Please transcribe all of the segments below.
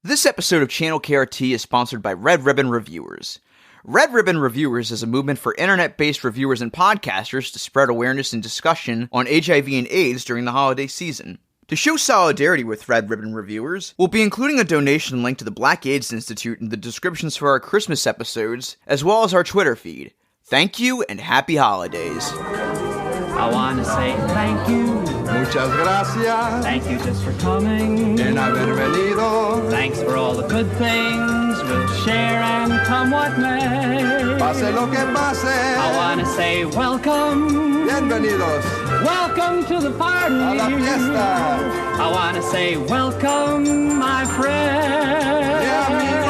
This episode of Channel KRT is sponsored by Red Ribbon Reviewers. Red Ribbon Reviewers is a movement for internet-based reviewers and podcasters to spread awareness and discussion on HIV and AIDS during the holiday season. To show solidarity with Red Ribbon Reviewers, we'll be including a donation link to the Black AIDS Institute in the descriptions for our Christmas episodes, as well as our Twitter feed. Thank you and happy holidays. I want to say thank you. Muchas gracias. Thank you just for coming. En haber venido. Thanks for all the good things we'll share and come what may. Pase lo que pase. I want to say welcome. Bienvenidos Welcome to the party. a la fiesta. I want to say welcome, my friend. Mi amigo.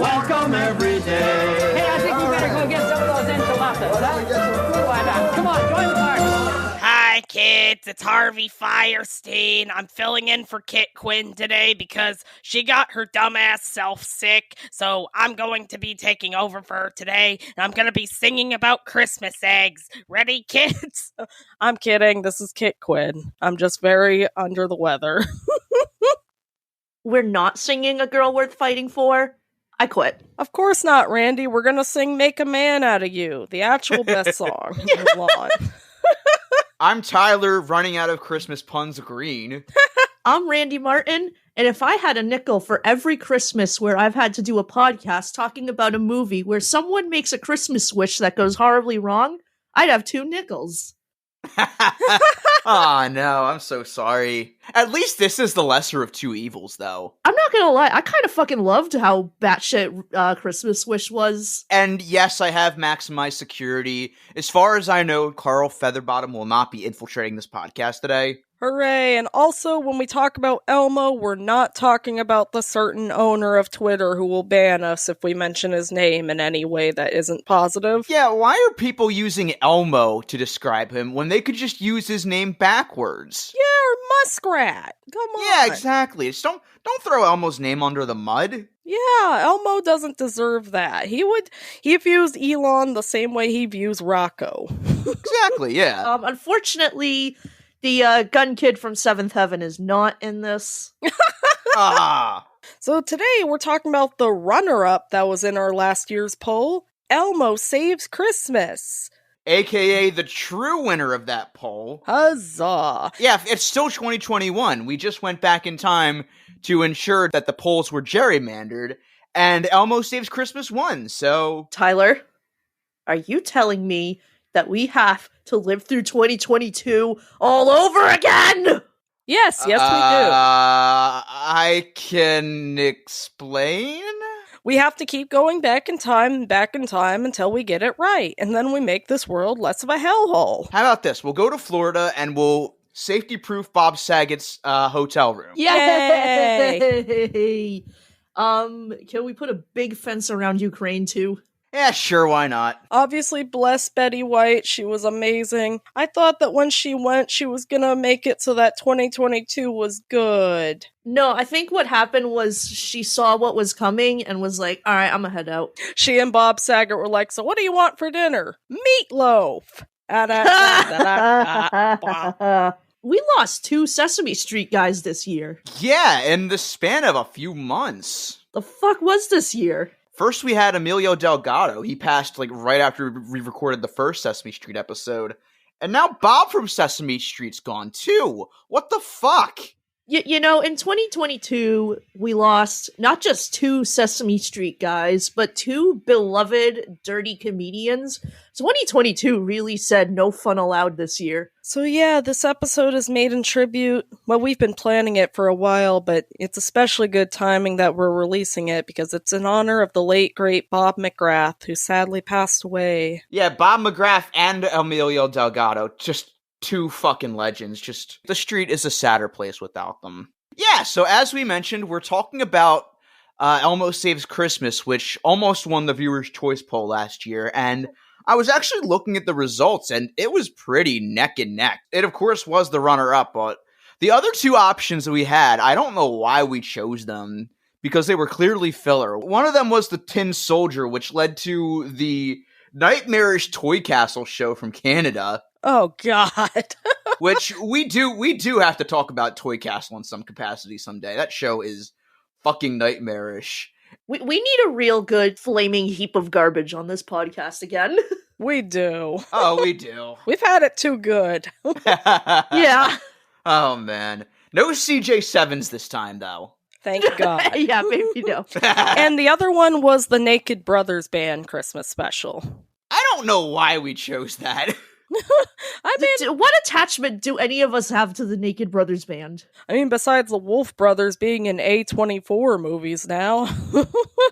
Welcome every day. Hey, I think we better go get some of those enchiladas. Why not? Come on, join the party. Hi kids, it's Harvey Firestein. I'm filling in for Kit Quinn today because she got her dumbass self sick, so I'm going to be taking over for her today, and I'm going to be singing about Christmas eggs. Ready, kids? I'm kidding, this is Kit Quinn. I'm just very under the weather. We're not singing A Girl Worth Fighting For. I quit. Of course not, Randy. We're going to sing Make a Man Out of You, the actual best song. Hold on. I'm Tyler, running out of Christmas puns green. I'm Randy Martin, and if I had a nickel for every Christmas where I've had to do a podcast talking about a movie where someone makes a Christmas wish that goes horribly wrong, I'd have 2 nickels. Aw, no, I'm so sorry. At least this is the lesser of two evils, though. I'm not gonna lie, I kind of fucking loved how batshit Christmas Wish was. And yes, I have maximized security. As far as I know, Carl Featherbottom will not be infiltrating this podcast today. Hooray, and also when we talk about Elmo, we're not talking about the certain owner of Twitter who will ban us if we mention his name in any way that isn't positive. Yeah, why are people using Elmo to describe him when they could just use his name backwards? Yeah, or Muskrat. Come on. Yeah, exactly. Just don't throw Elmo's name under the mud. Yeah, Elmo doesn't deserve that. He views Elon the same way he views Rocco. Exactly, yeah. Unfortunately, the gun kid from Seventh Heaven is not in this. So today we're talking about the runner-up that was in our last year's poll, Elmo Saves Christmas. AKA the true winner of that poll. Huzzah. Yeah, it's still 2021. We just went back in time to ensure that the polls were gerrymandered, and Elmo Saves Christmas won, so... Tyler, are you telling me that we have to live through 2022 all over again? Yes, we do. I can explain? We have to keep going back in time until we get it right, and then we make this world less of a hellhole. How about this? We'll go to Florida and we'll safety-proof Bob Saget's hotel room. Yay! Can we put a big fence around Ukraine too? Yeah, sure, why not? Obviously, bless Betty White, she was amazing. I thought that when she went, she was gonna make it so that 2022 was good. No, I think what happened was she saw what was coming and was like, alright, I'm gonna head out. She and Bob Saget were like, so what do you want for dinner? Meatloaf! We lost 2 Sesame Street guys this year. Yeah, in the span of a few months. The fuck was this year? First we had Emilio Delgado. He passed right after we recorded the first Sesame Street episode. And now Bob from Sesame Street's gone too. What the fuck? You know, in 2022, we lost not just 2 Sesame Street guys, but 2 beloved dirty comedians. 2022 really said no fun allowed this year. So yeah, this episode is made in tribute. Well, we've been planning it for a while, but it's especially good timing that we're releasing it because it's in honor of the late, great Bob McGrath, who sadly passed away. Yeah, Bob McGrath and Emilio Delgado, just 2 fucking legends. Just, the street is a sadder place without them. Yeah, so as we mentioned, we're talking about Elmo Saves Christmas, which almost won the Viewer's Choice poll last year, and I was actually looking at the results, and it was pretty neck and neck. It, of course, was the runner-up, but the other 2 options that we had, I don't know why we chose them, because they were clearly filler. One of them was the Tin Soldier, which led to the nightmarish Toy Castle show from Canada. Oh, God. Which we do have to talk about Toy Castle in some capacity someday. That show is fucking nightmarish. We need a real good flaming heap of garbage on this podcast again. We do. Oh, we do. We've had it too good. Yeah. Oh, man. No CJ7s this time, though. Thank God. Yeah, maybe no. And the other one was the Naked Brothers Band Christmas special. I don't know why we chose that. I mean, What attachment do any of us have to the Naked Brothers band? besides the Wolf Brothers being in A24 movies now.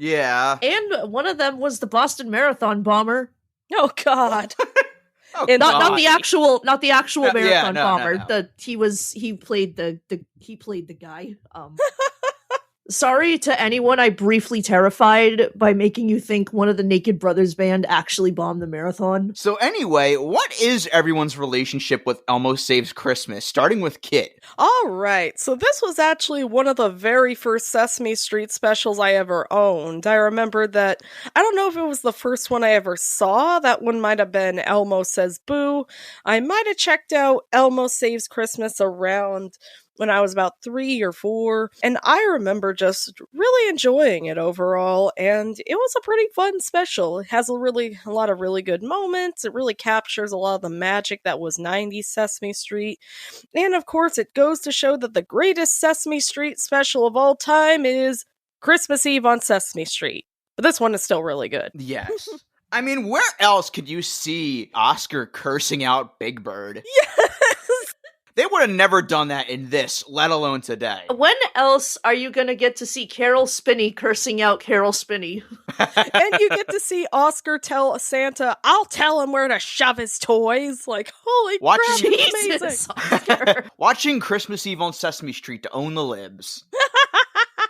Yeah. And one of them was the Boston Marathon bomber. Oh God. Oh, And Not God. the actual Yeah, marathon no, bomber. no. He played the guy. Sorry to anyone I briefly terrified by making you think one of the Naked Brothers band actually bombed the marathon. So anyway, what is everyone's relationship with Elmo Saves Christmas, starting with Kit? All right, so this was actually one of the very first Sesame Street specials I ever owned. I remember that, I don't know if it was the first one I ever saw, that one might have been Elmo Says Boo. I might have checked out Elmo Saves Christmas around when I was about 3 or 4, and I remember just really enjoying it overall, and it was a pretty fun special. It has a lot of really good moments. It really captures a lot of the magic that was 90s Sesame Street, and of course it goes to show that the greatest Sesame Street special of all time is Christmas Eve on Sesame Street. But this one is still really good. Yes. I mean, where else could you see Oscar cursing out Big Bird? Yes! They would have never done that in this, let alone today. When else are you gonna get to see Carol Spinney cursing out Carol Spinney? And you get to see Oscar tell Santa, I'll tell him where to shove his toys. Like, holy crap, it's amazing. Jesus, Oscar. Watching Christmas Eve on Sesame Street to own the libs.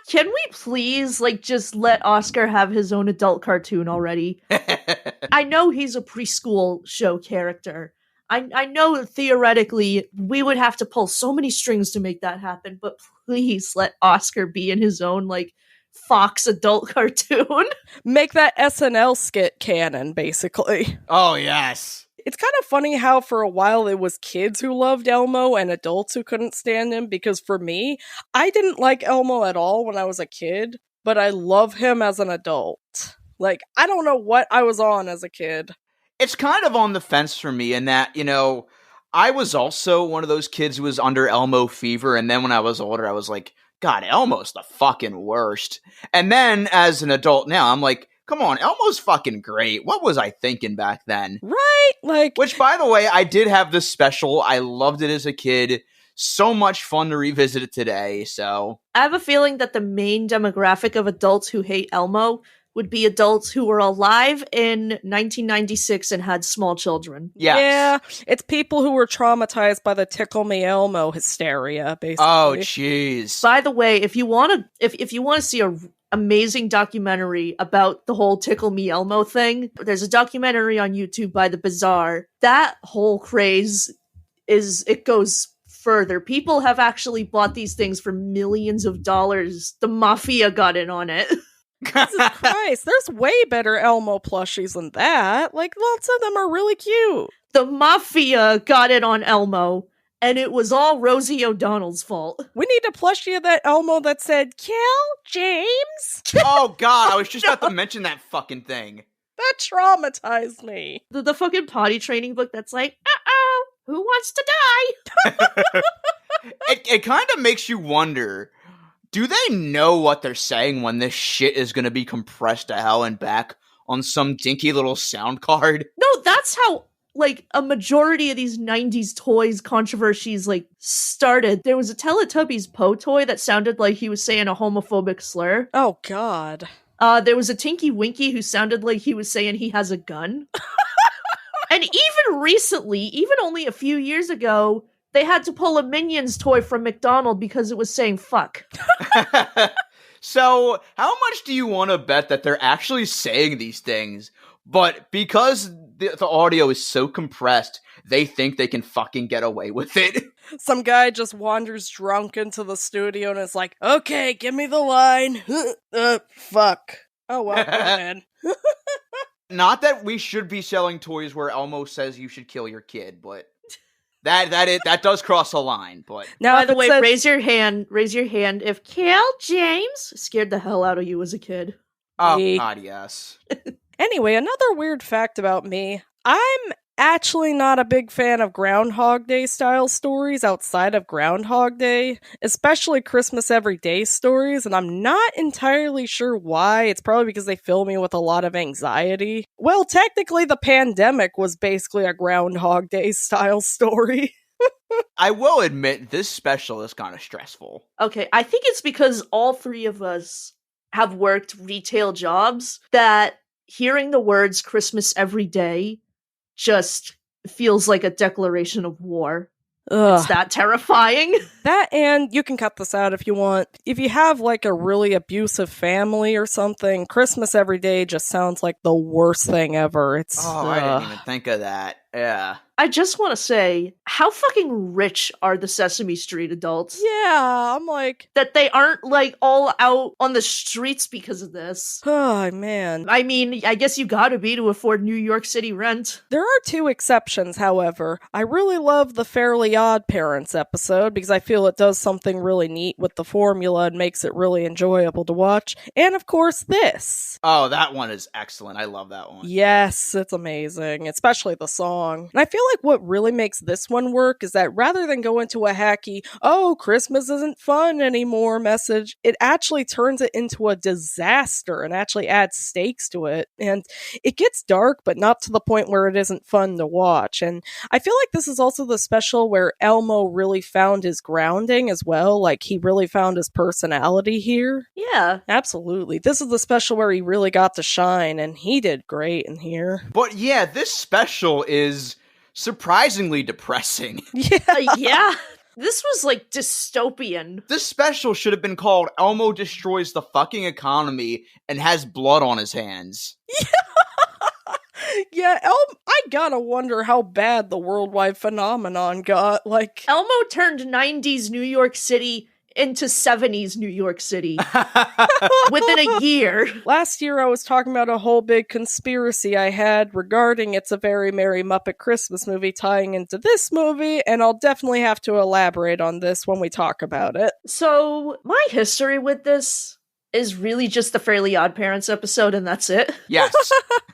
Can we please, just let Oscar have his own adult cartoon already? I know he's a preschool show character. I know theoretically we would have to pull so many strings to make that happen, but please let Oscar be in his own, Fox adult cartoon. Make that SNL skit canon, basically. Oh, yes. It's kind of funny how for a while it was kids who loved Elmo and adults who couldn't stand him, because for me, I didn't like Elmo at all when I was a kid, but I love him as an adult. I don't know what I was on as a kid. It's kind of on the fence for me in that, I was also one of those kids who was under Elmo fever, and then when I was older, I was like, God, Elmo's the fucking worst. And then as an adult now, I'm like, come on, Elmo's fucking great. What was I thinking back then? Right? Which, by the way, I did have this special. I loved it as a kid. So much fun to revisit it today, so. I have a feeling that the main demographic of adults who hate Elmo would be adults who were alive in 1996 and had small children. Yes. Yeah, it's people who were traumatized by the Tickle Me Elmo hysteria, basically. Oh, jeez. By the way, if you want to see a amazing documentary about the whole Tickle Me Elmo thing, there's a documentary on YouTube by The Bazaar. That whole craze it goes further. People have actually bought these things for millions of dollars. The mafia got in on it. Jesus Christ, there's way better Elmo plushies than that. Lots of them are really cute. The mafia got it on Elmo, and it was all Rosie O'Donnell's fault. We need a plushie of that Elmo that said, "Kill James." Oh, God, I was just about to mention that fucking thing. That traumatized me. The fucking potty training book that's like, uh-oh, who wants to die? It kind of makes you wonder, do they know what they're saying when this shit is going to be compressed to hell and back on some dinky little sound card? No, that's how, a majority of these 90s toys controversies, started. There was a Teletubbies Poe toy that sounded like he was saying a homophobic slur. Oh, God. There was a Tinky Winky who sounded like he was saying he has a gun. And even recently, even only a few years ago, they had to pull a Minions toy from McDonald's because it was saying fuck. So, how much do you want to bet that they're actually saying these things, but because the audio is so compressed, they think they can fucking get away with it? Some guy just wanders drunk into the studio and is like, okay, give me the line. Fuck. Oh, well, go ahead. Not that we should be selling toys where Elmo says you should kill your kid, but... That does cross a line, but Now, By if the it way, says- raise your hand if Cal James scared the hell out of you as a kid. oh Me. god, yes. Anyway, another weird fact about me. I'm actually not a big fan of Groundhog Day style stories outside of Groundhog Day, especially Christmas Every Day stories, and I'm not entirely sure why. It's probably because they fill me with a lot of anxiety. Well, technically, the pandemic was basically a Groundhog Day style story. I will admit, this special is kind of stressful. Okay, I think it's because all three of us have worked retail jobs that hearing the words Christmas every day just feels like a declaration of war. It's that terrifying. That, and you can cut this out if you want. If you have like a really abusive family or something, Christmas Every Day just sounds like the worst thing ever. It's I didn't even think of that. Yeah. I just want to say, how fucking rich are the Sesame Street adults? yeah, I'm like, That they aren't, like, all out on the streets because of this. oh man. I mean, I guess you gotta be to afford New York City rent. There are two exceptions, however. I really love the Fairly Odd Parents episode because I feel it does something really neat with the formula and makes it really enjoyable to watch. And of course, this. Oh, that one is excellent. I love that one. Yes, it's amazing, especially the song. And I feel like what really makes this one work is that rather than go into a hacky, oh, Christmas isn't fun anymore message, it actually turns it into a disaster and actually adds stakes to it. And it gets dark, but not to the point where it isn't fun to watch. And I feel like this is also the special where Elmo really found his grounding as well. Like, he really found his personality here. Yeah. Absolutely. This is the special where he really got to shine, and he did great in here. But yeah, this special is surprisingly depressing. Yeah. Yeah. This was like dystopian. This special should have been called Elmo Destroys the Fucking Economy and Has Blood on His Hands. Yeah, I gotta wonder how bad the worldwide phenomenon got. Like, Elmo turned 90s New York City into 70s New York City within a year. last year I was talking about a whole big conspiracy I had regarding It's a Very Merry Muppet Christmas Movie tying into this movie, and I'll definitely have to elaborate on this when we talk about it. So, my history with this is really just the Fairly Odd Parents episode, and that's it. Yes.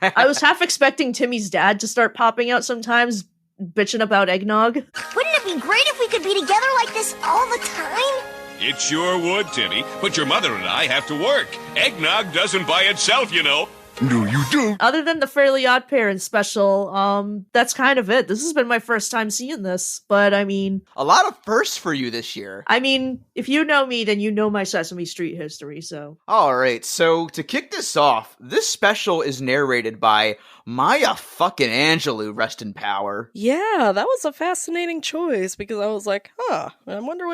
I was half expecting Timmy's dad to start popping out sometimes, bitching about eggnog. Wouldn't it be great if we could be together like this all the time? It sure would, Timmy, but your mother and I have to work. Eggnog doesn't by itself, you know. No, you don't. Other than the Fairly Odd Parents special, that's kind of it. This has been my first time seeing this, but I mean, A lot of firsts for you this year. if you know me, then you know my Sesame Street history, so. Alright, so to kick this off, this special is narrated by Maya fucking Angelou, rest in power. Yeah, that was a fascinating choice because I was like, I wonder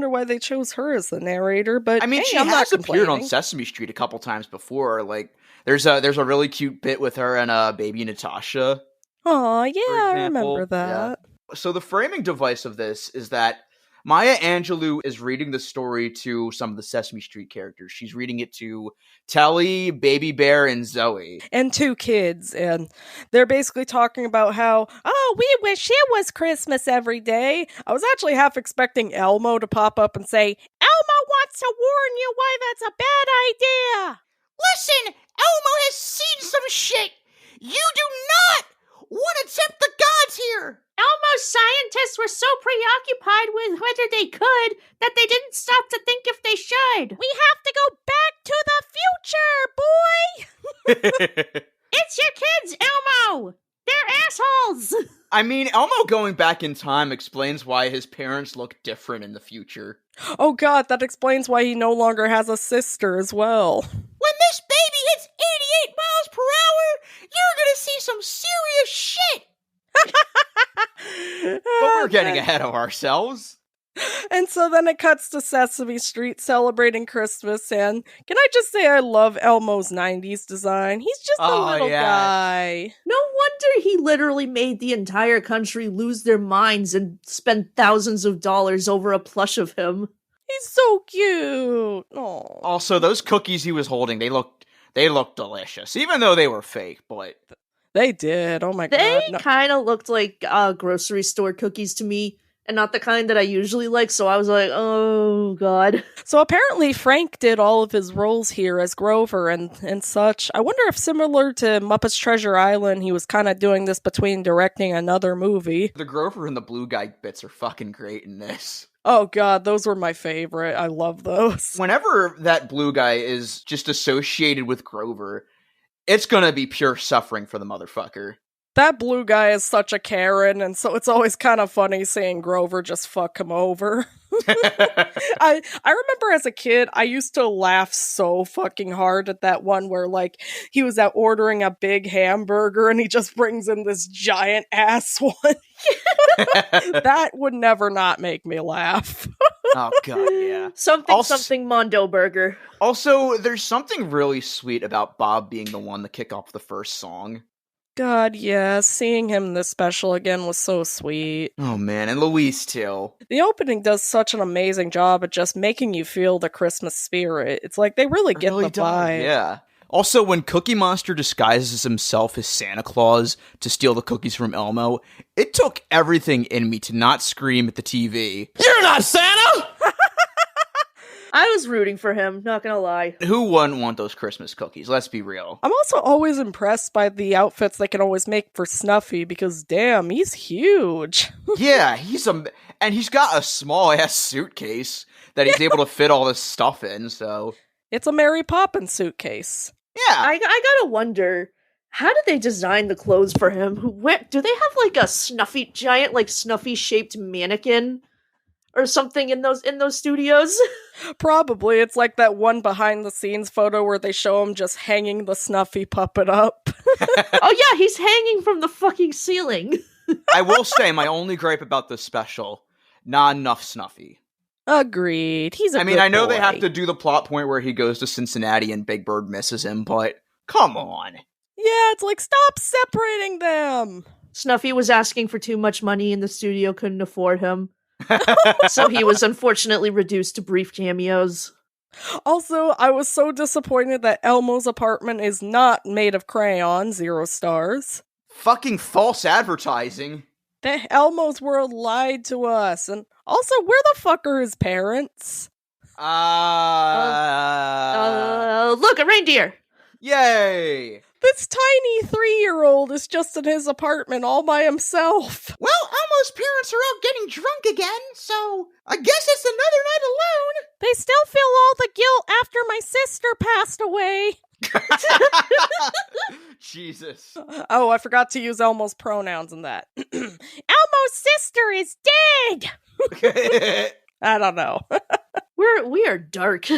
why they chose her as the narrator. But I mean, hey, she I'm has not appeared on complaining. Sesame Street a couple times before. Like, there's a really cute bit with her and baby Natasha. Aw, yeah, for I example. remember that. Yeah. So the framing device of this is that Maya Angelou is reading the story to some of the Sesame Street characters. She's reading it to Telly, Baby Bear, and Zoe. And two kids, and they're basically talking about how, oh, we wish it was Christmas every day. I was actually half expecting Elmo to pop up and say, Elmo wants to warn you why that's a bad idea. Listen, Elmo has seen some shit. You do not want to tempt the gods here. Elmo's scientists were so preoccupied with whether they could that they didn't stop to think if they should. We have to go back to the future, boy. It's your kids, Elmo! They're assholes! I mean, Elmo going back in time explains why his parents look different in the future. Oh god, that explains why he no longer has a sister as well. When this baby hits 88 miles per hour, you're gonna see some serious shit. But we're getting ahead of ourselves. And so then it cuts to Sesame Street celebrating Christmas, and can I just say I love Elmo's 90s design? He's just a Oh, little yes. guy. No wonder he literally made the entire country lose their minds and spend thousands of dollars over a plush of him. He's so cute. Aw. Also, those cookies he was holding, they looked delicious, even though they were fake, but They did. Oh my They god. No. kind of looked like grocery store cookies to me, and not the kind that I usually like, so I was like, oh god. So apparently Frank did all of his roles here as Grover and such. I wonder if similar to Muppets Treasure Island, he was kind of doing this between directing another movie. The Grover and the Blue Guy bits are fucking great in this. Oh god, those were my favorite. I love those. Whenever that Blue Guy is just associated with Grover, it's gonna be pure suffering for the motherfucker. That Blue Guy is such a Karen, and so it's always kind of funny seeing Grover just fuck him over. I remember as a kid, I used to laugh so fucking hard at that one where, like, he was out ordering a big hamburger and he just brings in this giant ass one. That would never not make me laugh. Oh god, yeah. Something Mondo Burger. Also, there's something really sweet about Bob being the one to kick off the first song. God, yeah, seeing him in this special again was so sweet. Oh man, and Louise too. The opening does such an amazing job at just making you feel the Christmas spirit. It's like they really get the vibe. Yeah. Also, when Cookie Monster disguises himself as Santa Claus to steal the cookies from Elmo, it took everything in me to not scream at the TV. You're not Santa! I was rooting for him, not gonna lie. Who wouldn't want those Christmas cookies? Let's be real. I'm also always impressed by the outfits they can always make for Snuffy, because damn, he's huge. Yeah, he's got a small ass suitcase that he's able to fit all this stuff in, so. It's a Mary Poppins suitcase. Yeah. I gotta wonder, how did they design the clothes for him? Do they have like a giant Snuffy shaped mannequin or something in those studios? Probably. It's like that one behind the scenes photo where they show him just hanging the Snuffy puppet up. Oh yeah, he's hanging from the fucking ceiling. I will say my only gripe about this special, not enough Snuffy. Agreed. I know they have to do the plot point where he goes to Cincinnati and Big Bird misses him, but come on. Yeah, it's like, stop separating them. Snuffy was asking for too much money and the studio couldn't afford him. So he was unfortunately reduced to brief cameos. Also, I was so disappointed that Elmo's apartment is not made of crayon, 0 stars. Fucking false advertising. The Elmo's World lied to us, and also, where the fuck are his parents? Look, a reindeer! Yay! This tiny 3-year-old is just in his apartment all by himself. Well, Elmo's parents are out getting drunk again, so I guess it's another night alone. They still feel all the guilt after my sister passed away. Jesus. Oh, I forgot to use Elmo's pronouns in that. Elmo's sister is dead! I don't know. We are dark.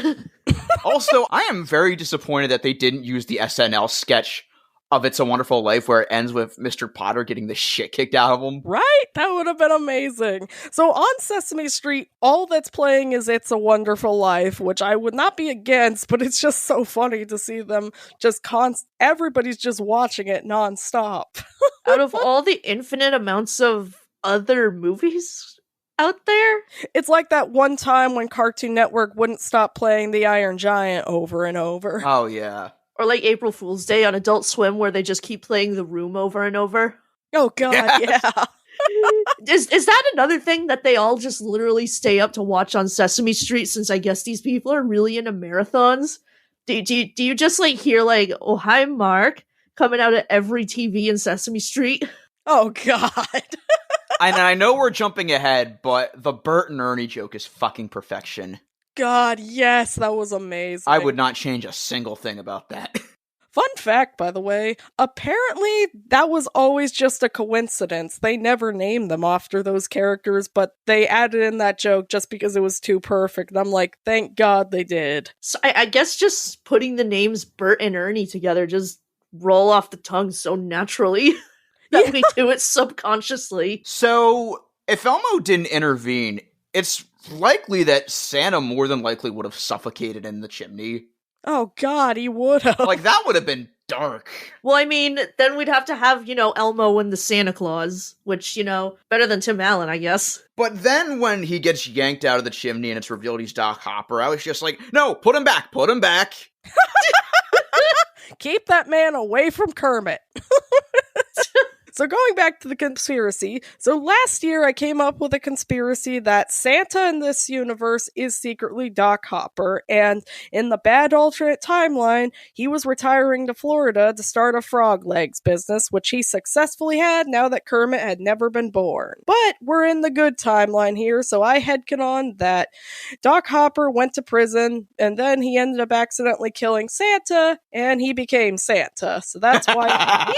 Also, I am very disappointed that they didn't use the SNL sketch of It's a Wonderful Life where it ends with Mr. Potter getting the shit kicked out of him. Right? That would have been amazing. So on Sesame Street, all that's playing is It's a Wonderful Life, which I would not be against, but it's just so funny to see them just everybody's just watching it nonstop. Out of all the infinite amounts of other movies out there, it's like that one time when Cartoon Network wouldn't stop playing The Iron Giant over and over. Oh, yeah. Or like April Fool's Day on Adult Swim where they just keep playing The Room over and over. Oh god, yeah. Is that another thing that they all just literally stay up to watch on Sesame Street, since I guess these people are really into marathons? Do you just like hear like, oh hi Mark, coming out of every TV in Sesame Street? Oh god. And I know we're jumping ahead, but the Bert and Ernie joke is fucking perfection. God, yes, that was amazing. I would not change a single thing about that. Fun fact, by the way, apparently that was always just a coincidence. They never named them after those characters, but they added in that joke just because it was too perfect. And I'm like, thank God they did. So I guess just putting the names Bert and Ernie together just roll off the tongue so naturally that we do it subconsciously. So, if Elmo didn't intervene, it's likely that Santa more than likely would have suffocated in the chimney. Oh god, he would have. Like, that would have been dark. Well, I mean, then we'd have to have, Elmo and the Santa Claus, which, better than Tim Allen, I guess. But then when he gets yanked out of the chimney and it's revealed he's Doc Hopper, I was just like, no, put him back, put him back. Keep that man away from Kermit. So going back to the conspiracy, so last year I came up with a conspiracy that Santa in this universe is secretly Doc Hopper, and in the bad alternate timeline, he was retiring to Florida to start a frog legs business, which he successfully had now that Kermit had never been born. But we're in the good timeline here, so I headcanon that Doc Hopper went to prison, and then he ended up accidentally killing Santa, and he became Santa. So that's why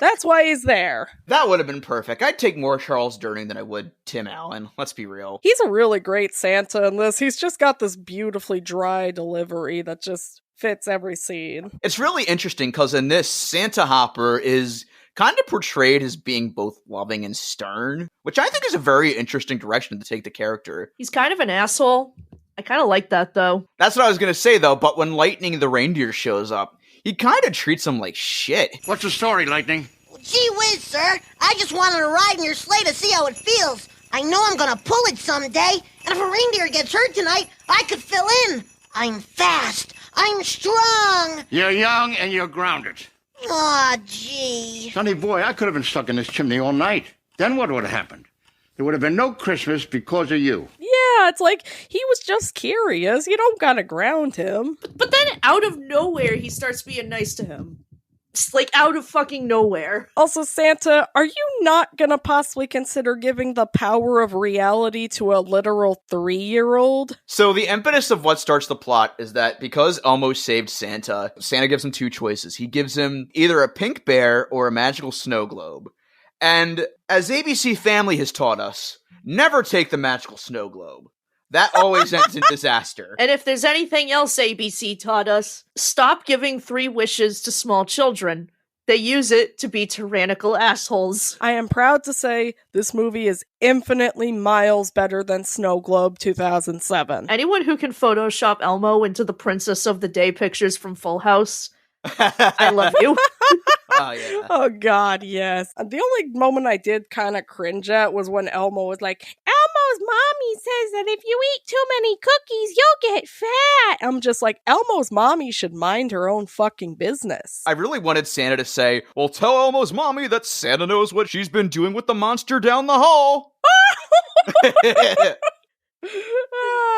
that's why he's there. That would have been perfect. I'd take more Charles Durning than I would Tim Allen. Let's be real. He's a really great Santa in this. He's just got this beautifully dry delivery that just fits every scene. It's really interesting because in this, Santa Hopper is kind of portrayed as being both loving and stern, which I think is a very interesting direction to take the character. He's kind of an asshole. I kind of like that, though. That's what I was going to say, though, but when Lightning the reindeer shows up, he kind of treats him like shit. What's the story, Lightning? Gee whiz, sir. I just wanted to ride in your sleigh to see how it feels. I know I'm gonna pull it someday, and if a reindeer gets hurt tonight, I could fill in. I'm fast. I'm strong. You're young and you're grounded. Aw, gee. Sonny boy, I could have been stuck in this chimney all night. Then what would have happened? There would have been no Christmas because of you. Yeah, it's like, he was just curious. You don't gotta ground him. But then out of nowhere, he starts being nice to him. It's like out of fucking nowhere. Also, Santa, are you not gonna possibly consider giving the power of reality to a literal 3-year-old? So the impetus of what starts the plot is that because Elmo saved Santa, Santa gives him two choices. He gives him either a pink bear or a magical snow globe. And as ABC Family has taught us, never take the magical snow globe. That always ends in disaster. And if there's anything else ABC taught us, stop giving 3 wishes to small children. They use it to be tyrannical assholes. I am proud to say this movie is infinitely miles better than Snow Globe 2007. Anyone who can Photoshop Elmo into the Princess of the Day pictures from Full House, I love you. Oh, yeah. Oh god, yes. The only moment I did kind of cringe at was when Elmo was like, Elmo's mommy says that if you eat too many cookies, you'll get fat. I'm just like, Elmo's mommy should mind her own fucking business. I really wanted Santa to say, well, tell Elmo's mommy that Santa knows what she's been doing with the monster down the hall.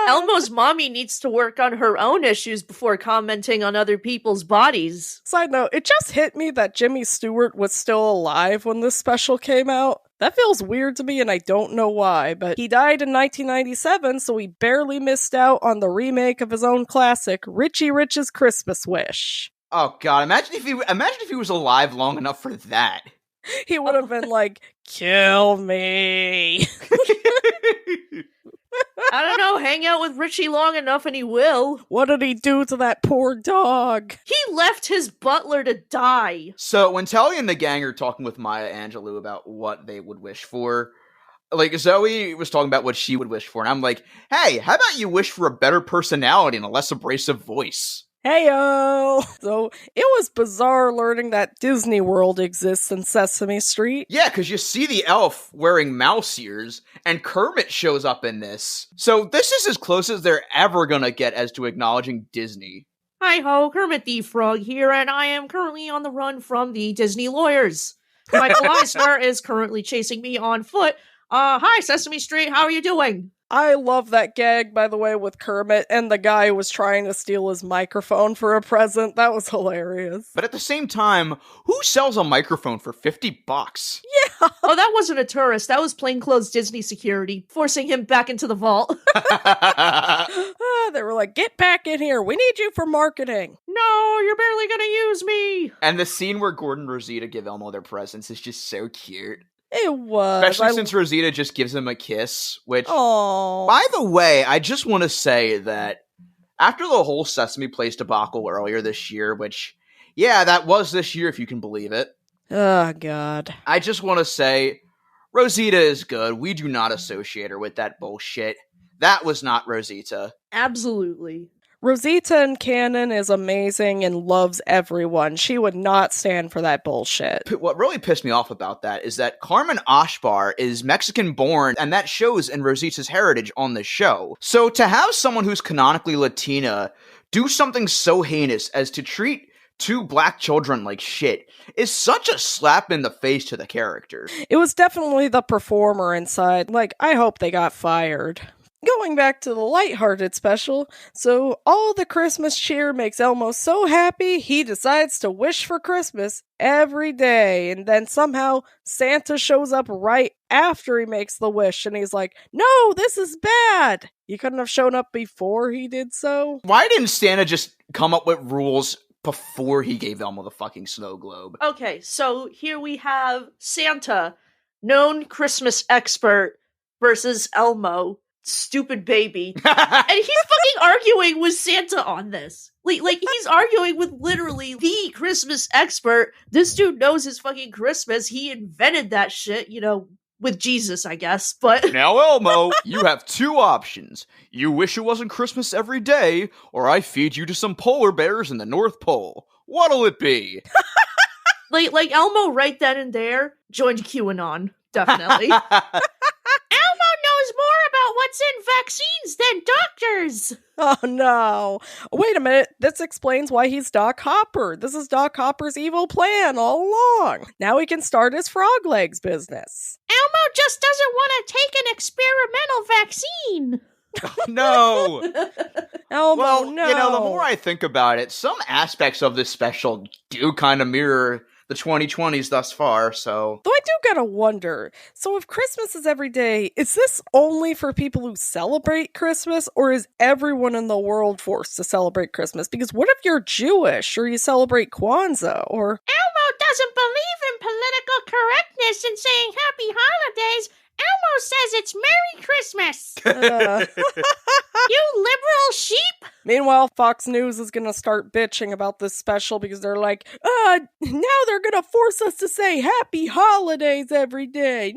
Elmo's mommy needs to work on her own issues before commenting on other people's bodies. Side note, it just hit me that Jimmy Stewart was still alive when this special came out. That feels weird to me and I don't know why, but he died in 1997, so he barely missed out on the remake of his own classic, Richie Rich's Christmas Wish. Oh god, imagine if he was alive long enough for that. He would have been like, kill me. I don't know, hang out with Richie long enough and he will. What did he do to that poor dog? He left his butler to die. So when Telly and the gang are talking with Maya Angelou about what they would wish for, like Zoe was talking about what she would wish for, and I'm like, hey, how about you wish for a better personality and a less abrasive voice? Heyo! So, it was bizarre learning that Disney World exists in Sesame Street. Yeah, because you see the elf wearing mouse ears, and Kermit shows up in this. So this is as close as they're ever gonna get as to acknowledging Disney. Hi-ho, Kermit the Frog here, and I am currently on the run from the Disney lawyers. Michael Eisner is currently chasing me on foot. Hi, Sesame Street, how are you doing? I love that gag, by the way, with Kermit and the guy who was trying to steal his microphone for a present. That was hilarious. But at the same time, who sells a microphone for $50? Yeah. Oh, that wasn't a tourist. That was plainclothes Disney security, forcing him back into the vault. They were like, get back in here. We need you for marketing. No, you're barely gonna use me. And the scene where Gordon and Rosita give Elmo their presents is just so cute. It was. Especially since Rosita just gives him a kiss, which... Aww. By the way, I just want to say that after the whole Sesame Place debacle earlier this year, which, yeah, that was this year if you can believe it. Oh, God. I just want to say, Rosita is good. We do not associate her with that bullshit. That was not Rosita. Absolutely. Rosita in canon is amazing and loves everyone. She would not stand for that bullshit. What really pissed me off about that is that Carmen Ashbar is Mexican-born, and that shows in Rosita's heritage on the show. So to have someone who's canonically Latina do something so heinous as to treat two black children like shit is such a slap in the face to the character. It was definitely the performer inside. Like, I hope they got fired. Going back to the lighthearted special, so all the Christmas cheer makes Elmo so happy he decides to wish for Christmas every day, and then somehow Santa shows up right after he makes the wish, and he's like, "No, this is bad! You couldn't have shown up before he did so?" Why didn't Santa just come up with rules before he gave Elmo the fucking snow globe? Okay, so here we have Santa, known Christmas expert, versus Elmo, stupid baby. And he's fucking arguing with Santa on this. Like he's arguing with literally the Christmas expert. This dude knows his fucking Christmas. He invented that shit, with Jesus, I guess, but... Now, Elmo, you have two options. You wish it wasn't Christmas every day, or I feed you to some polar bears in the North Pole. What'll it be? like Elmo right then and there joined QAnon, definitely. Elmo knows more about what's in vaccines than doctors! Oh no. Wait a minute, this explains why he's Doc Hopper. This is Doc Hopper's evil plan all along. Now he can start his frog legs business. Elmo just doesn't want to take an experimental vaccine! No! Elmo, Well, no. the more I think about it, some aspects of this special do kind of mirror the 2020s thus far, so... Though I do gotta wonder, so if Christmas is every day, is this only for people who celebrate Christmas, or is everyone in the world forced to celebrate Christmas? Because what if you're Jewish, or you celebrate Kwanzaa, or... Elmo doesn't believe in political correctness and saying happy holidays. Elmo says it's Merry Christmas! You liberal sheep! Meanwhile, Fox News is gonna start bitching about this special because they're like, now they're gonna force us to say happy holidays every day.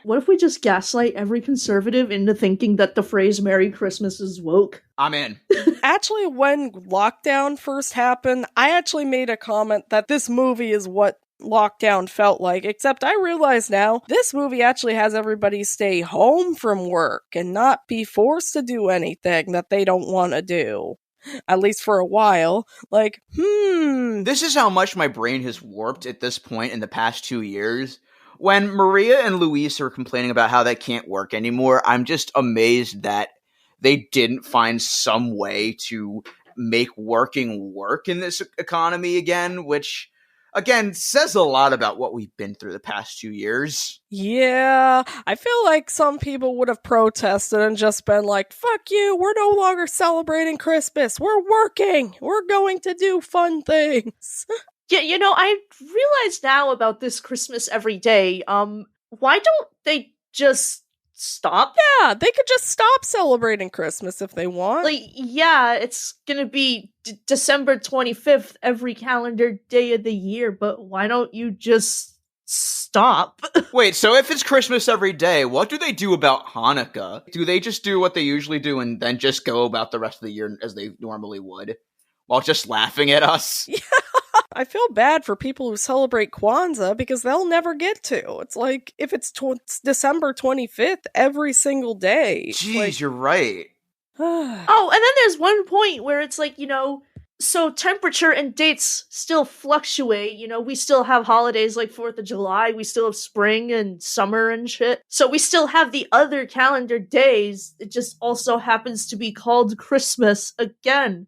What if we just gaslight every conservative into thinking that the phrase Merry Christmas is woke? I'm in. Actually, when lockdown first happened, I actually made a comment that this movie is what lockdown felt like, except I realize now this movie actually has everybody stay home from work and not be forced to do anything that they don't want to do, at least for a while. Like, This is how much my brain has warped at this point in the past 2 years. When Maria and Luis are complaining about how they can't work anymore, I'm just amazed that they didn't find some way to make working work in this economy again, which again says a lot about what we've been through the past 2 years. yeah, I feel like some people would have protested and just been like, fuck you, we're no longer celebrating Christmas, we're working, we're going to do fun things. Yeah, I realize now about this Christmas every day, why don't they just stop? Yeah, they could just stop celebrating Christmas if they want. Yeah, it's gonna be December 25th every calendar day of the year, but why don't you just stop? Wait, so if it's Christmas every day, what do they do about Hanukkah? Do they just do what they usually do and then just go about the rest of the year as they normally would? While just laughing at us? Yeah, I feel bad for people who celebrate Kwanzaa because they'll never get to. It's like, if it's December 25th every single day. Jeez, you're right. Oh, and then there's one point where it's like, so temperature and dates still fluctuate, we still have holidays like 4th of July, we still have spring and summer and shit. So we still have the other calendar days, it just also happens to be called Christmas again.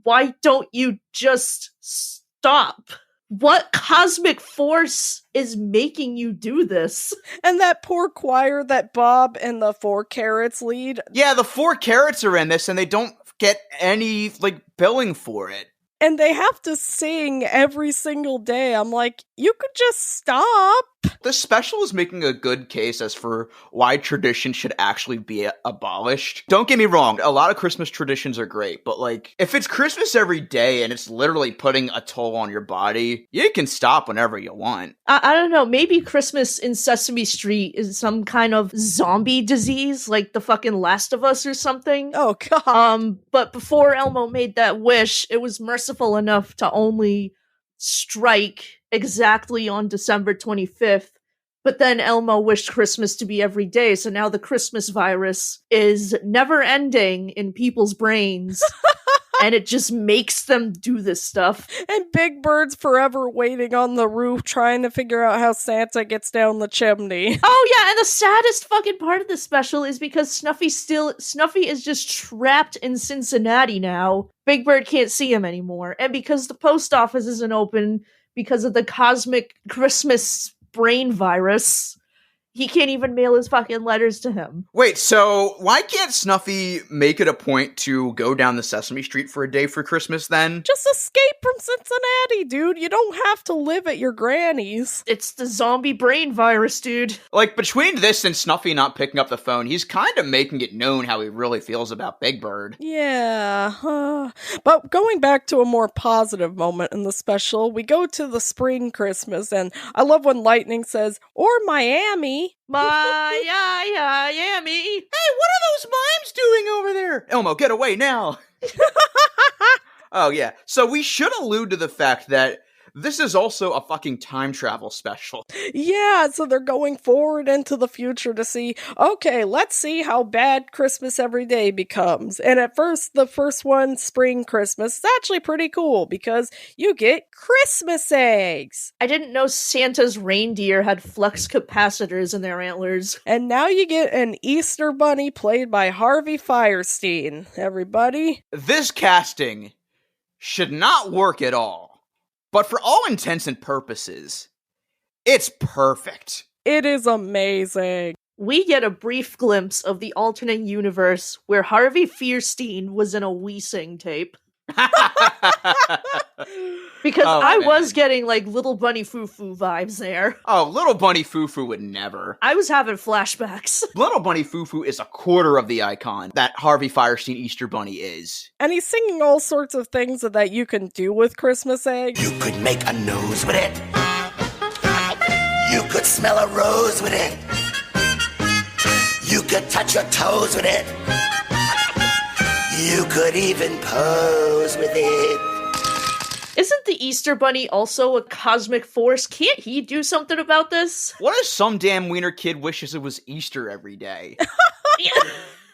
Why don't you just stop? What cosmic force is making you do this? And that poor choir that Bob and the 4 Carrots lead. Yeah, the 4 Carrots are in this and they don't get any, billing for it. And they have to sing every single day. I'm like, you could just stop. The special is making a good case as for why tradition should actually be abolished. Don't get me wrong, a lot of Christmas traditions are great, but if it's Christmas every day and it's literally putting a toll on your body, you can stop whenever you want. I don't know, maybe Christmas in Sesame Street is some kind of zombie disease, like the fucking Last of Us or something. Oh, God. But before Elmo made that wish, it was merciful enough to only strike exactly on December 25th, but then Elmo wished Christmas to be every day, so now the Christmas virus is never ending in people's brains. and it just makes them do this stuff. And Big Bird's forever waiting on the roof trying to figure out how Santa gets down the chimney. Oh yeah, and the saddest fucking part of this special is because Snuffy is just trapped in Cincinnati now. Big Bird can't see him anymore. And because the post office isn't open because of the cosmic Christmas brain virus, he can't even mail his fucking letters to him. Wait, so why can't Snuffy make it a point to go down the Sesame Street for a day for Christmas then? Just escape from Cincinnati, dude. You don't have to live at your granny's. It's the zombie brain virus, dude. Like, between this and Snuffy not picking up the phone, he's kind of making it known how he really feels about Big Bird. Yeah. But going back to a more positive moment in the special, we go to the spring Christmas, and I love when Lightning says, or Miami. Miami. Hey, what are those mimes doing over there? Elmo, get away now. Oh, yeah. So we should allude to the fact that this is also a fucking time travel special. Yeah, so they're going forward into the future to see, okay, let's see how bad Christmas every day becomes. And at first, the first one, Spring Christmas, is actually pretty cool because you get Christmas eggs. I didn't know Santa's reindeer had flux capacitors in their antlers. And now you get an Easter Bunny played by Harvey Fierstein, everybody. This casting should not work at all. But for all intents and purposes, it's perfect. It is amazing. We get a brief glimpse of the alternate universe where Harvey Fierstein was in a We Sing tape. Because I was getting like Little Bunny Foo-Foo vibes there. Oh, Little Bunny Foo-Foo would never. I was having flashbacks. Little Bunny Foo-Foo is a quarter of the icon that Harvey Fierstein Easter Bunny is. And he's singing all sorts of things that you can do with Christmas eggs. You could make a nose with it. You could smell a rose with it. You could touch your toes with it. You could even pose with it. Isn't the Easter Bunny also a cosmic force? Can't he do something about this? What if some damn wiener kid wishes it was Easter every day?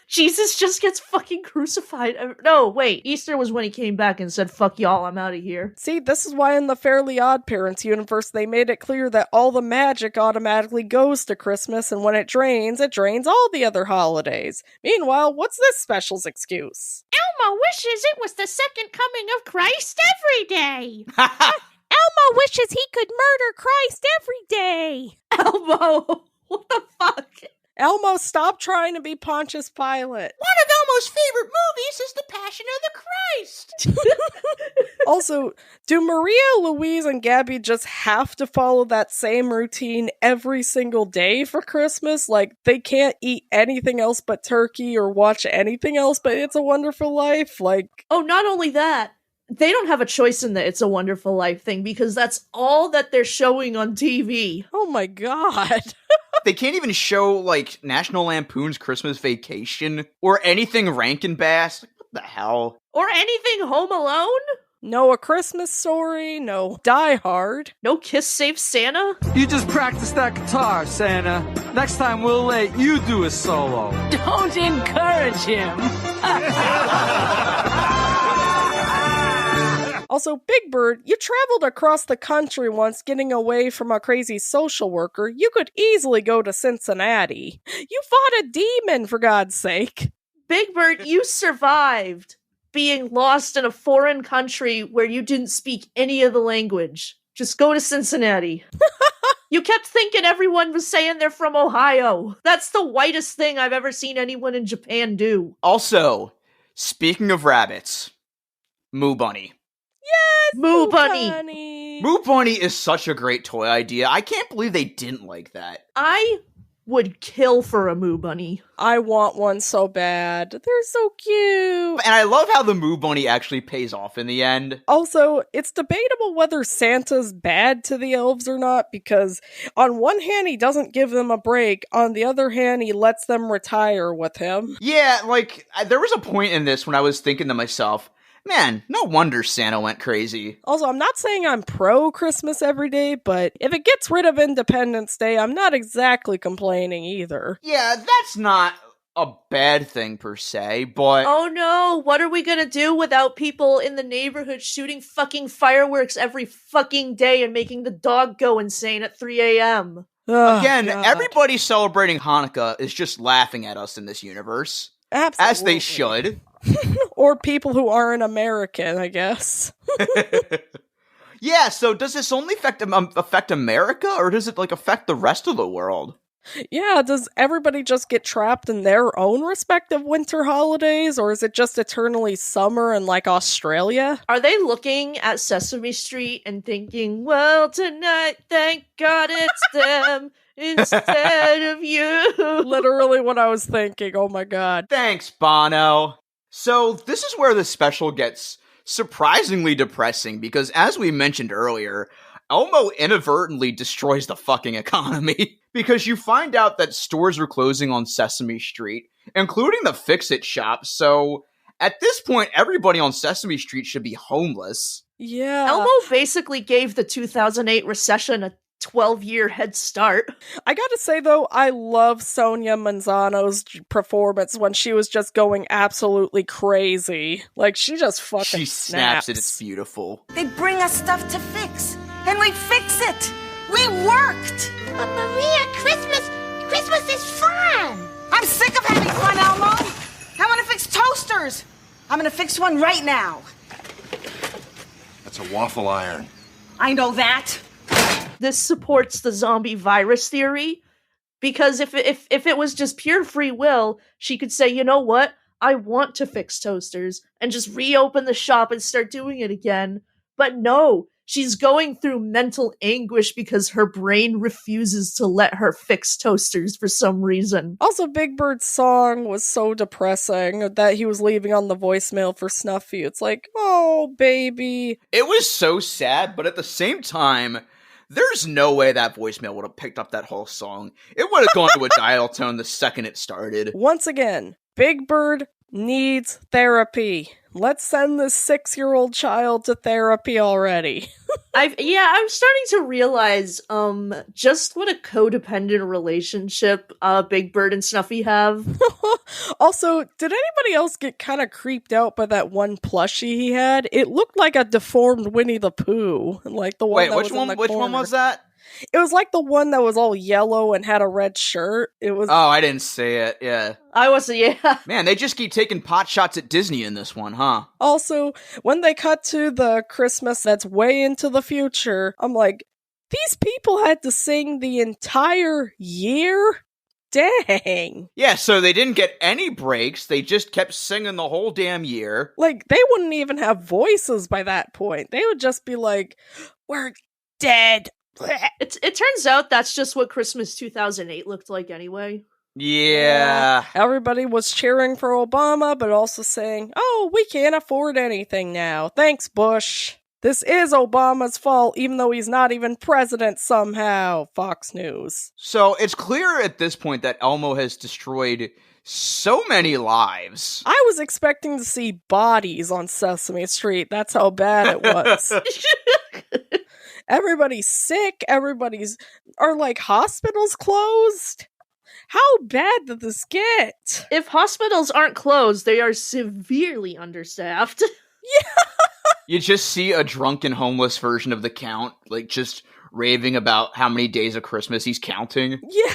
Jesus just gets fucking crucified. No, wait. Easter was when he came back and said, fuck y'all, I'm out of here. See, this is why in the Fairly Odd Parents universe, they made it clear that all the magic automatically goes to Christmas, and when it drains all the other holidays. Meanwhile, what's this special's excuse? Elmo wishes it was the second coming of Christ every day. Elmo wishes he could murder Christ every day. Elmo, what the fuck? Elmo, stop trying to be Pontius Pilate. One of Elmo's favorite movies is The Passion of the Christ. Also, do Maria, Louise, and Gabby just have to follow that same routine every single day for Christmas? Like, they can't eat anything else but turkey or watch anything else but It's a Wonderful Life? Like, oh, not only that, they don't have a choice in the It's a Wonderful Life thing because that's all that they're showing on TV. Oh my god. They can't even show, like, National Lampoon's Christmas Vacation or anything Rankin Bass. What the hell? Or anything Home Alone? No A Christmas Story, no Die Hard. No Kiss Save Santa? You just practice that guitar, Santa. Next time we'll let you do a solo. Don't encourage him. Also, Big Bird, you traveled across the country once getting away from a crazy social worker. You could easily go to Cincinnati. You fought a demon, for God's sake. Big Bird, you survived being lost in a foreign country where you didn't speak any of the language. Just go to Cincinnati. You kept thinking everyone was saying they're from Ohio. That's the whitest thing I've ever seen anyone in Japan do. Also, speaking of rabbits, Moo Bunny. Yes! Moo Bunny! Moo Bunny is such a great toy idea. I can't believe they didn't like that. I would kill for a Moo Bunny. I want one so bad. They're so cute. And I love how the Moo Bunny actually pays off in the end. Also, it's debatable whether Santa's bad to the elves or not, because on one hand, he doesn't give them a break. On the other hand, he lets them retire with him. Yeah, like, there was a point in this when I was thinking to myself, man, no wonder Santa went crazy. Also, I'm not saying I'm pro-Christmas every day, but if it gets rid of Independence Day, I'm not exactly complaining either. Yeah, that's not a bad thing per se, but Oh no, what are we gonna do without people in the neighborhood shooting fucking fireworks every fucking day and making the dog go insane at 3 a.m.? again, God. everybody celebrating Hanukkah is just laughing at us in this universe. Absolutely. As they should. Or people who aren't American, I guess. Yeah, so does this only affect America, or does it, like, affect the rest of the world? Yeah, does everybody just get trapped in their own respective winter holidays, or is it just eternally summer in, like, Australia? Are they looking at Sesame Street and thinking, well, tonight, thank God it's them instead of you? Literally what I was thinking, oh my god. Thanks, Bono. So, this is where the special gets surprisingly depressing, because as we mentioned earlier, Elmo inadvertently destroys the fucking economy, because you find out that stores are closing on Sesame Street, including the Fix-It shop, so at this point, everybody on Sesame Street should be homeless. Yeah. Elmo basically gave the 2008 recession a 12-year head start. I gotta say, though, I love Sonia Manzano's performance when she was just going absolutely crazy. Like, she just fucking She snaps it, it's beautiful. They bring us stuff to fix, and we fix it. We worked. But Maria, Christmas is fun. I'm sick of having fun, Elmo. I want to fix toasters. I'm going to fix one right now. That's a waffle iron. I know that. This supports the zombie virus theory, because if it was just pure free will, she could say, you know what, I want to fix toasters, and just reopen the shop and start doing it again. But no, she's going through mental anguish because her brain refuses to let her fix toasters for some reason. Also, Big Bird's song was so depressing that he was leaving on the voicemail for Snuffy. It's like, oh, baby. It was so sad, but at the same time, there's no way that voicemail would have picked up that whole song. It would have gone to a dial tone the second it started. Once again, Big Bird needs therapy. Let's send this 6-year-old child to therapy already. I'm starting to realize just what a codependent relationship Big Bird and Snuffy have. Also, did anybody else get kind of creeped out by that one plushie he had? It looked like a deformed Winnie the Pooh, like the one. Wait, that which was one? in the Which one corner. was that? It was like the one that was all yellow and had a red shirt. It was. Oh, I didn't see it. Yeah. I wasn't. Yeah. Man, they just keep taking pot shots at Disney in this one, huh? Also, when they cut to the Christmas that's way into the future, I'm like, these people had to sing the entire year? Dang. Yeah, so they didn't get any breaks. They just kept singing the whole damn year. Like, they wouldn't even have voices by that point. They would just be like, we're dead. It turns out that's just what Christmas 2008 looked like anyway. Yeah. Everybody was cheering for Obama, but also saying, oh, we can't afford anything now. Thanks, Bush. This is Obama's fault, even though he's not even president somehow. Fox News. So it's clear at this point that Elmo has destroyed so many lives. I was expecting to see bodies on Sesame Street. That's how bad it was. Everybody's sick. Are like hospitals closed? How bad did this get? If hospitals aren't closed, they are severely understaffed. Yeah. You just see a drunken homeless version of the Count, like just raving about how many days of Christmas he's counting. Yeah.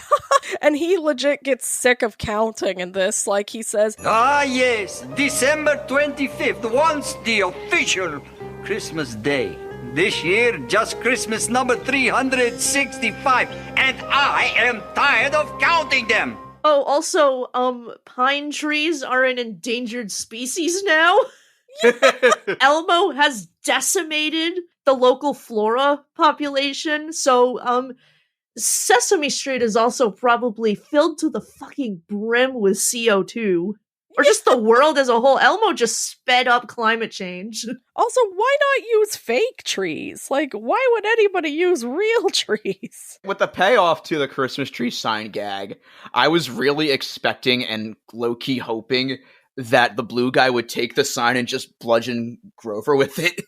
And he legit gets sick of counting in this. Like he says, Ah, yes, December 25th, once the official Christmas day. This year, just Christmas number 365, and I am tired of counting them. Oh, also, pine trees are an endangered species now. Elmo has decimated the local flora population, so, Sesame Street is also probably filled to the fucking brim with CO2. Or just the world as a whole. Elmo just sped up climate change. Also, why not use fake trees? Like, why would anybody use real trees? With the payoff to the Christmas tree sign gag, I was really expecting and low-key hoping that the blue guy would take the sign and just bludgeon Grover with it.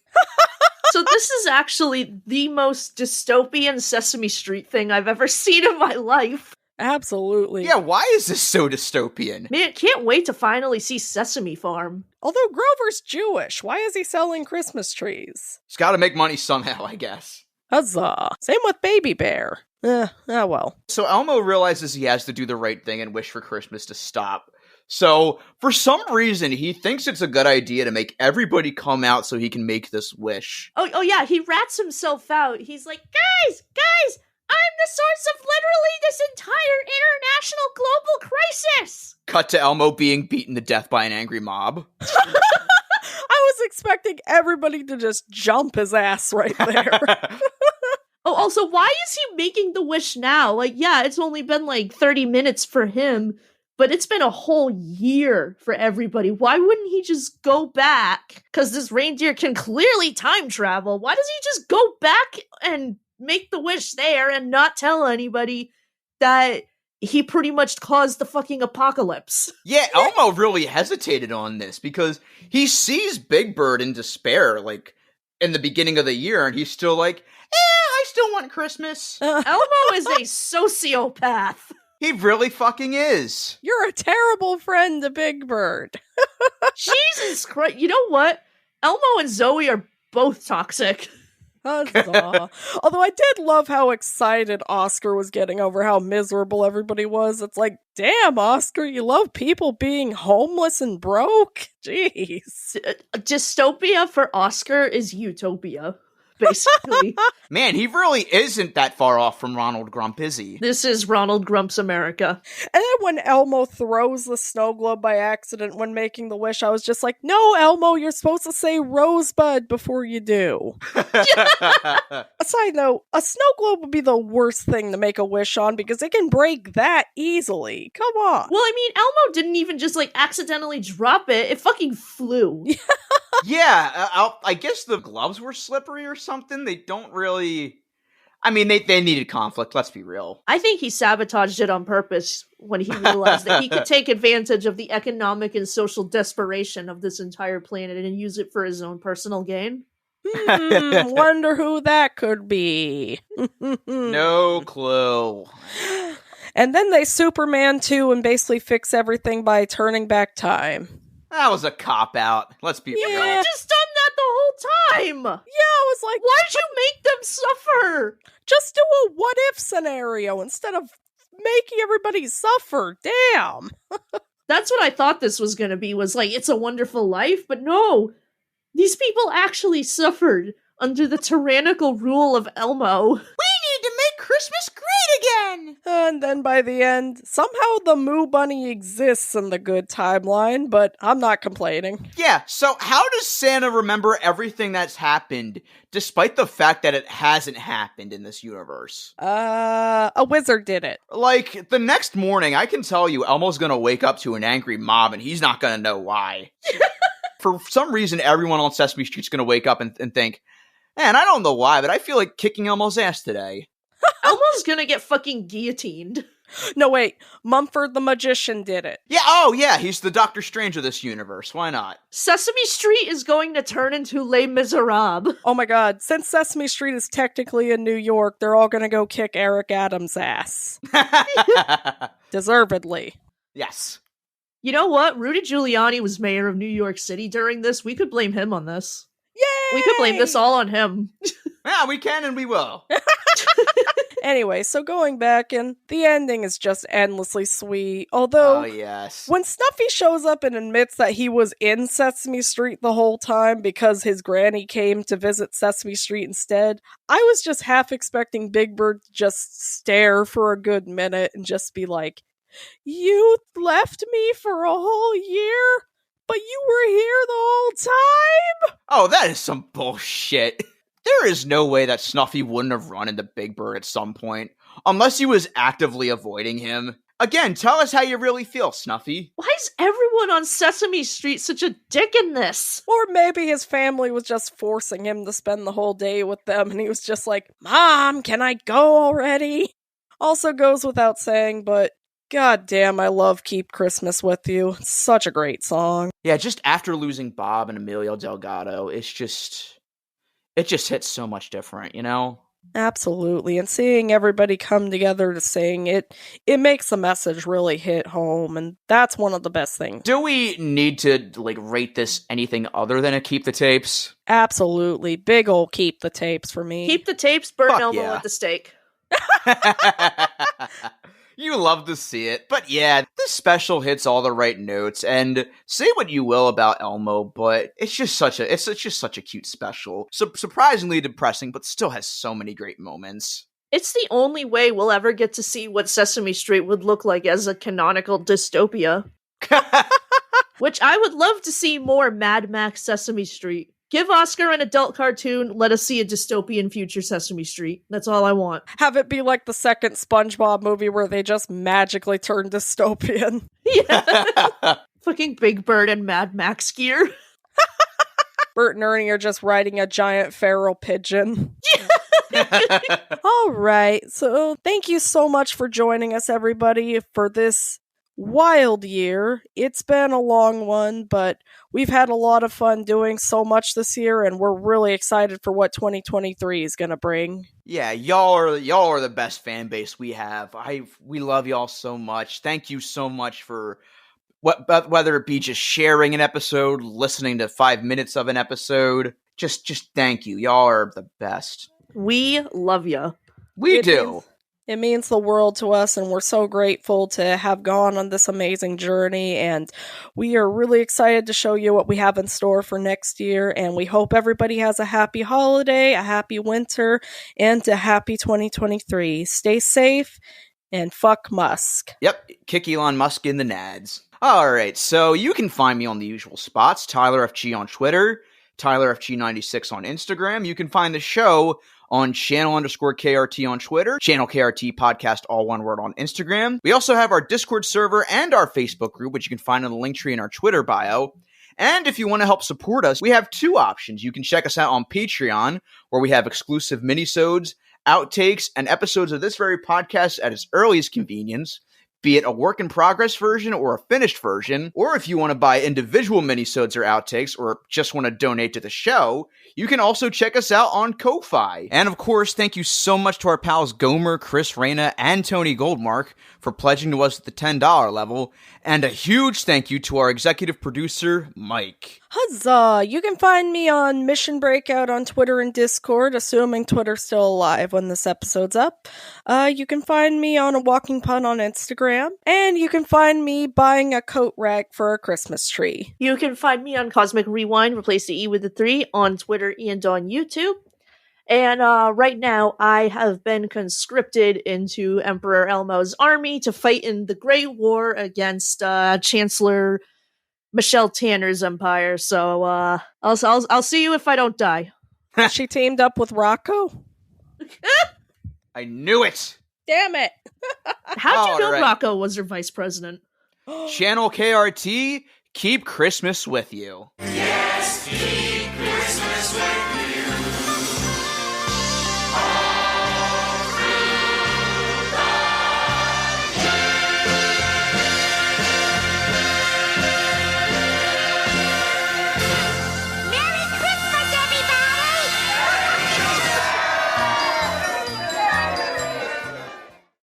So this is actually the most dystopian Sesame Street thing I've ever seen in my life. Absolutely. Yeah, why is this so dystopian? Man, can't wait to finally see Sesame Farm. Although Grover's Jewish, why is he selling Christmas trees? He's got to make money somehow, I guess. Huzzah. Same with Baby Bear. Well. So Elmo realizes he has to do the right thing and wish for Christmas to stop. So, for some reason, he thinks it's a good idea to make everybody come out so he can make this wish. Oh yeah, he rats himself out. He's like, guys, I'm the source of literally this entire international global crisis. Cut to Elmo being beaten to death by an angry mob. I was expecting everybody to just jump his ass right there. Oh, also, why is he making the wish now? Like, yeah, it's only been like 30 minutes for him, but it's been a whole year for everybody. Why wouldn't he just go back? Because this reindeer can clearly time travel. Why does he just go back and make the wish there and not tell anybody that he pretty much caused the fucking apocalypse? Yeah, Elmo really hesitated on this because he sees Big Bird in despair, like, in the beginning of the year, and he's still like, I still want Christmas. Elmo is a sociopath. He really fucking is. You're a terrible friend to Big Bird. Jesus Christ. You know what? Elmo and Zoe are both toxic. Huzzah. Although I did love how excited Oscar was getting over how miserable everybody was. It's like, damn, Oscar, you love people being homeless and broke? Jeez. Dystopia for Oscar is utopia, basically. Man, he really isn't that far off from Ronald Grump, is he? This is Ronald Grump's America. And then when Elmo throws the snow globe by accident when making the wish, I was just like, no, Elmo, you're supposed to say Rosebud before you do. A side note, a snow globe would be the worst thing to make a wish on because it can break that easily. Come on. Well, I mean, Elmo didn't even just, like, accidentally drop it. It fucking flew. Yeah, I guess the gloves were slippery or something. They don't really... I mean, they needed conflict, let's be real. I think he sabotaged it on purpose when he realized that he could take advantage of the economic and social desperation of this entire planet and use it for his own personal gain. Wonder who that could be. No clue. And then they Superman 2 and basically fix everything by turning back time. That was a cop-out. Let's be real. You could have just done that the whole time! Yeah, I was like, why'd you make them suffer? Just do a what-if scenario instead of making everybody suffer. Damn! That's what I thought this was gonna be, was like, It's a Wonderful Life, but no! These people actually suffered under the tyrannical rule of Elmo. We need to make Christmas great again! And then by the end, somehow the Moo Bunny exists in the good timeline, but I'm not complaining. Yeah, so how does Santa remember everything that's happened, despite the fact that it hasn't happened in this universe? A wizard did it. Like, the next morning, I can tell you Elmo's gonna wake up to an angry mob, and he's not gonna know why. For some reason, everyone on Sesame Street's gonna wake up and think, man, I don't know why, but I feel like kicking Elmo's ass today. Elmo's gonna get fucking guillotined. No, wait. Mumford the Magician did it. Yeah, oh yeah, he's the Doctor Strange of this universe. Why not? Sesame Street is going to turn into Les Miserables. Oh my god, since Sesame Street is technically in New York, they're all gonna go kick Eric Adams' ass. Deservedly. Yes. You know what? Rudy Giuliani was mayor of New York City during this. We could blame him on this. Yay! We could blame this all on him. Yeah, we can and we will. Anyway, so going back, and the ending is just endlessly sweet. Although, oh, yes. When Snuffy shows up and admits that he was in Sesame Street the whole time because his granny came to visit Sesame Street instead, I was just half expecting Big Bird to just stare for a good minute and just be like, you left me for a whole year, but you were here the whole time? Oh, that is some bullshit. There is no way that Snuffy wouldn't have run into Big Bird at some point, unless he was actively avoiding him. Again, tell us how you really feel, Snuffy. Why is everyone on Sesame Street such a dick in this? Or maybe his family was just forcing him to spend the whole day with them, and he was just like, Mom, can I go already? Also goes without saying, but god damn, I love Keep Christmas With You. It's such a great song. Yeah, just after losing Bob and Emilio Delgado, it just hits so much different, you know? Absolutely. And seeing everybody come together to sing, it makes the message really hit home, and that's one of the best things. Do we need to rate this anything other than a keep the tapes? Absolutely. Big ol' keep the tapes for me. Keep the tapes, burn Fuck Elmo yeah. at the stake. You love to see it. But yeah, this special hits all the right notes, and say what you will about Elmo, but it's just such a cute special. Surprisingly depressing, but still has so many great moments. It's the only way we'll ever get to see what Sesame Street would look like as a canonical dystopia. Which I would love to see more Mad Max Sesame Street. Give Oscar an adult cartoon, let us see a dystopian future Sesame Street. That's all I want. Have it be like the second SpongeBob movie where they just magically turn dystopian. Yeah. Fucking Big Bird and Mad Max gear. Bert and Ernie are just riding a giant feral pigeon. All right, so thank you so much for joining us, everybody, for this wild year. It's been a long one, but we've had a lot of fun doing so much this year, and we're really excited for what 2023 is gonna bring. Yeah, y'all are the best fan base we have. We love y'all so much. Thank you so much for whether it be just sharing an episode, listening to 5 minutes of an episode. Just thank you. Y'all are the best. We love ya. We do. It means the world to us, and we're so grateful to have gone on this amazing journey, and we are really excited to show you what we have in store for next year, and we hope everybody has a happy holiday, a happy winter, and a happy 2023. Stay safe, and fuck Musk. Yep, kick Elon Musk in the nads. Alright, so you can find me on the usual spots, Tyler FG on Twitter, Tyler FG96 on Instagram. You can find the show on channel_KRT on Twitter, Channel KRT Podcast, all one word, on Instagram. We also have our Discord server and our Facebook group, which you can find in the link tree in our Twitter bio. And if you want to help support us, we have two options. You can check us out on Patreon, where we have exclusive minisodes, outtakes, and episodes of this very podcast at its earliest convenience, be it a work-in-progress version or a finished version. Or if you want to buy individual minisodes or outtakes, or just want to donate to the show, you can also check us out on Ko-Fi. And of course, thank you so much to our pals Gomer, Chris Reyna, and Tony Goldmark for pledging to us at the $10 level. And a huge thank you to our executive producer, Mike. Huzzah! You can find me on Mission Breakout on Twitter and Discord, assuming Twitter's still alive when this episode's up. You can find me on A Walking Pun on Instagram, and you can find me buying a coat rack for a Christmas tree. You can find me on Cosmic Rewind, replace the E with the 3, on Twitter and on YouTube. And right now, I have been conscripted into Emperor Elmo's army to fight in the Great War against Chancellor Michelle Tanner's empire. So I'll see you if I don't die. She teamed up with Rocco? I knew it! Damn it! How'd you know Rocco was her vice president? Channel KRT, keep Christmas with you. Yes,